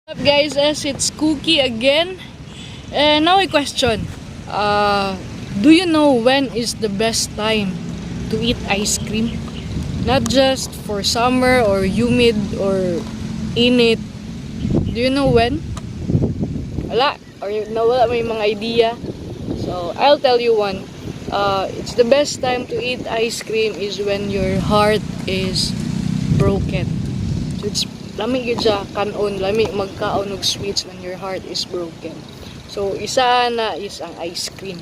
What's up guys, as it's Cookie again. And now a question. Do you know when is the best time to eat ice cream? Not just for summer or humid or init. Do you know when? Wala. Or wala may mga idea. So I'll tell you one. It's the best time to eat ice cream is when your heart is broken. So it's lami gyud siya kanon, lami magkaon og sweets when your heart is broken. So isa na is ang ice cream.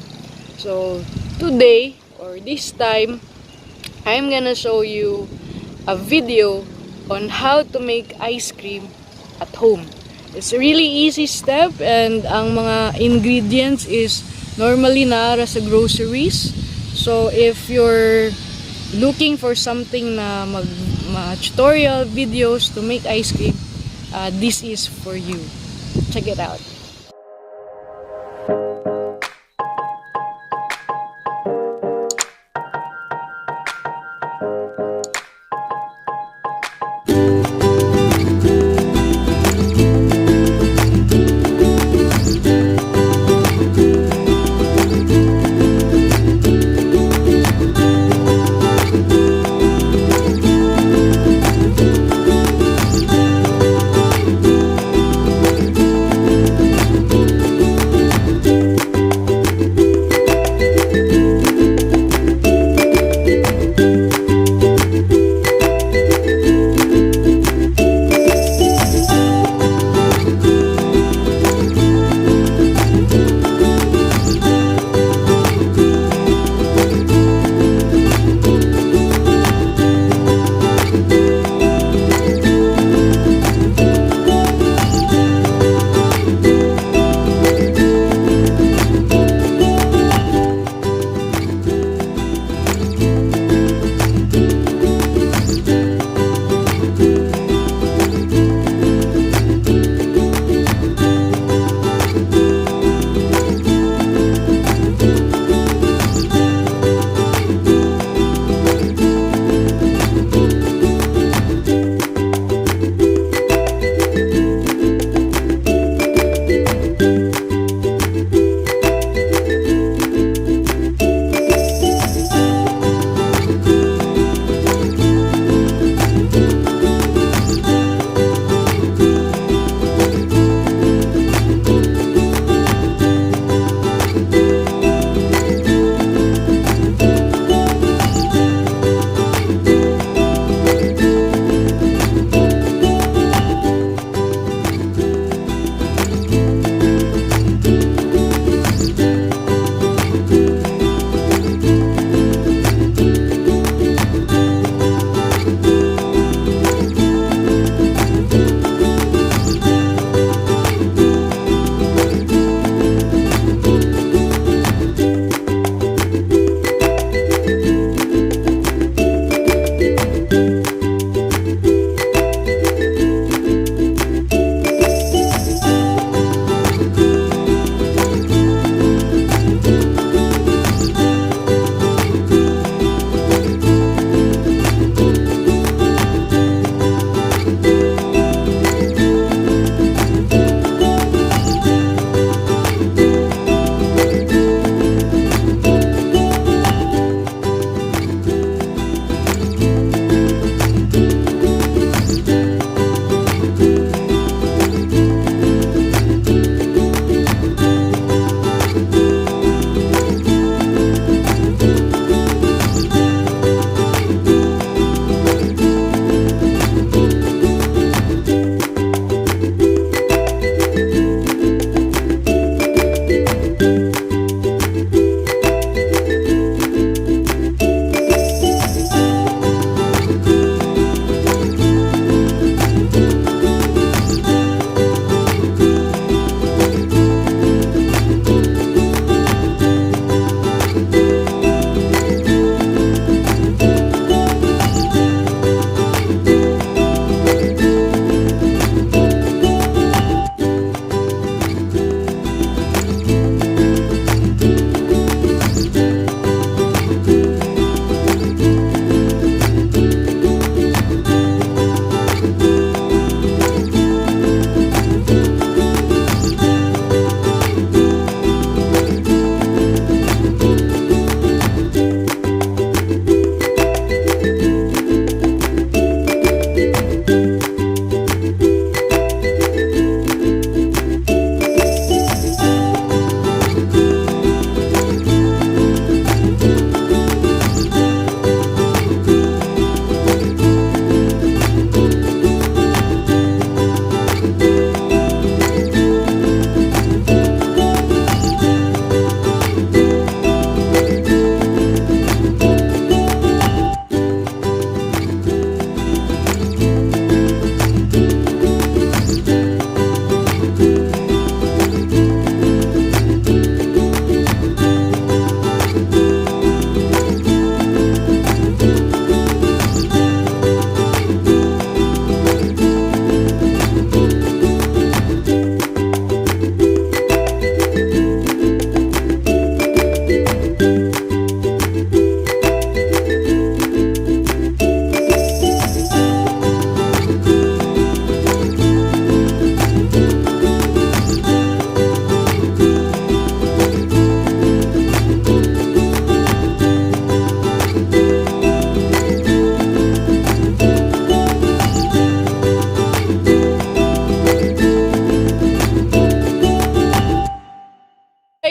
So today or this time I'm gonna show you a video on how to make ice cream at home. It's a really easy step and ang mga ingredients is normally naara sa groceries. So if you're looking for something na tutorial videos to make ice cream, this is for you. Check it out.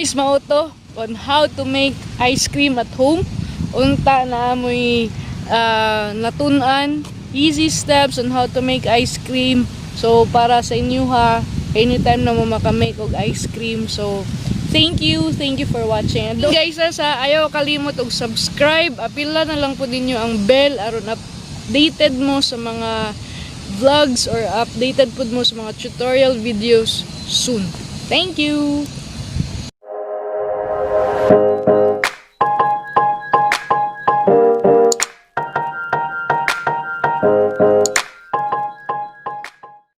guys, mao to on how to make ice cream at home. Unta na amoy natun-an easy steps on how to make ice cream. So para sa inyo ha, anytime na mo makamake og ice cream. So thank you for watching. And guys, sa ayaw kalimot og subscribe, apila na lang po ninyo ang bell aron updated mo sa mga vlogs or updated po mo sa mga tutorial videos soon. Thank you!